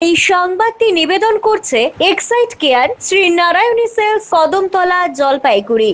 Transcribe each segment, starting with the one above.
এই সংবাদটি নিবেদন করছে Exide care Shri Narayani sales, Kadamtala, Jalpaiguri.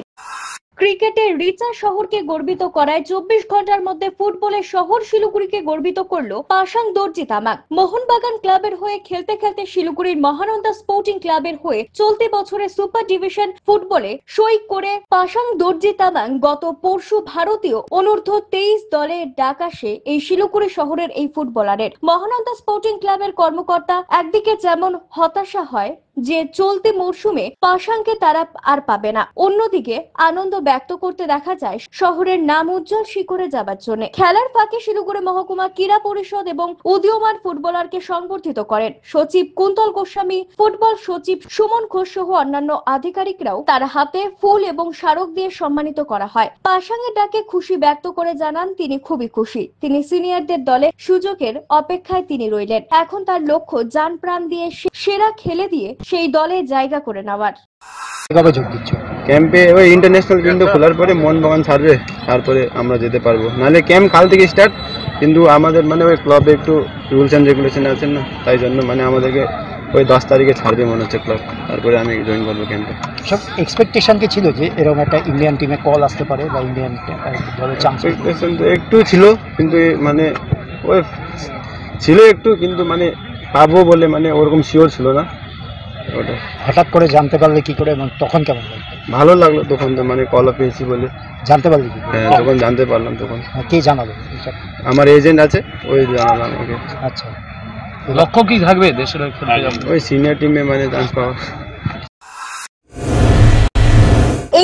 ক্রিকেটের রিচা শহরকে গর্বিত করায় 24 ঘন্টার মধ্যে ফুটবলের শহর শিলিগুড়িকে গর্বিত করলো পাসাং দর্জি তামাং। মোহনবাগান ক্লাবের হয়ে খেলতে খেলতে শিলিগুড়ির মহানন্দা স্পোর্টিং ক্লাবের হয়ে চলতি বছরে সুপার ডিভিশন ফুটবলে সই করে পাসাং দর্জি তামাং গত পরশু ভারতীয় অনূর্ধ্ব 23 দলের ডাক আসে এই শিলিগুড়ি শহরের এই ফুটবলারের। মহানন্দা স্পোর্টিং ক্লাবের কর্মকর্তা একদিকে যেমন হতাশা হয় যে চলতি মরশুমে পাসাংকে তারা আর পাবে না, অন্যদিকে আনন্দ ব্যক্ত করতে দেখা যায় শহরের নাম উজ্জ্বল শিখরে যাবার জন্য। খেলার ফাঁকে শিলিগুড়ি মহকুমা ক্রীড়া পরিষদ এবং উদীয়মান ফুটবলারকে সংবর্ধিত করেন সচিব কুন্তল গোস্বামী, ফুটবল সচিব সুমন ঘোষ সহ অন্যান্য আধিকারিকরাও তার হাতে ফুল এবং স্মারক দিয়ে সম্মানিত করা হয়। পাসাংয়ের ডাকে খুশি ব্যক্ত করে জানান তিনি খুবই খুশি। তিনি সিনিয়রদের দলে সুযোগের অপেক্ষায় তিনি রইলেন। এখন তার লক্ষ্য জান প্রাণ দিয়ে সেরা খেলে দিয়ে সেই দলে জায়গা করে নেওয়ার। কবে যোগ দিচ্ছ ক্যাম্পে? ওই ইন্টারন্যাশনাল উইন্ডো খোলার পরে মোহনবাগান ছাড়বে, তারপরে আমরা যেতে পারবো। নাহলে ক্যাম্প কাল থেকে স্টার্ট, কিন্তু আমাদের মানে ওই ক্লাবে একটু রুলস অ্যান্ড রেগুলেশন আছেন না, তাই জন্য মানে আমাদেরকে ওই 10 তারিখে ছাড়বে মনে হচ্ছে ক্লাব, তারপরে আমি জয়েন করবো ক্যাম্পে। সব এক্সপেকটেশন কি ছিল যে এরকম একটা ইন্ডিয়ান টিমে কল আসতে পারে বা ইন্ডিয়ান দলের চান্স? এক্সপেকটেশন তো একটু ছিল, কিন্তু মানে ওই ছিল একটু, কিন্তু মানে পাবো বলে মানে ওরকম শিওর ছিল না। ওটা হঠাৎ করে জানতে পারলে কি করে এবং তখন কেমন লাগলো? ভালো লাগলো তখন, তো মানে কল পেয়েছি বলে জানতে পারলি কি? হ্যাঁ, তখন জানতে পারলাম। তখন কে জানালো? আমার এজেন্ট আছে, ওই জানালাম আমাকে। আচ্ছা, লক্ষ্য কি থাকবে দেশের ওই সিনিয়র টিমে মানে চান্স পাওয়া।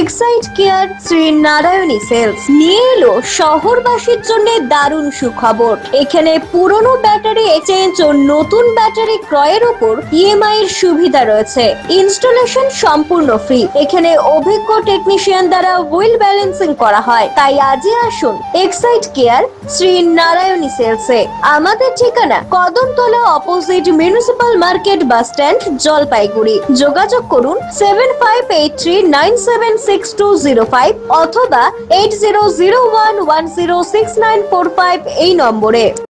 Exide care Shri Narayani sales নিয়ে এলো শহরবাসীর জন্য দারুণ সুখবর। এখানে পুরনো ব্যাটারি এক্সচেঞ্জ ও নতুন ব্যাটারি ক্রয়ের উপর ইএমআই এর সুবিধা রয়েছে। ইনস্টলেশন সম্পূর্ণ ফ্রি। এখানে অভিজ্ঞ টেকনিশিয়ান দ্বারা হুইল ব্যালেন্সিং করা হয়। তাই আজই আসুন এক্সাইড কেয়ার শ্রী নারায়ণী সেলসে। আমাদের ঠিকানা Kadamtala, opposite municipal market, bus stand, Jalpaiguri. যোগাযোগ করুন 7583976205 অথবা 8001106945 এই নম্বরে।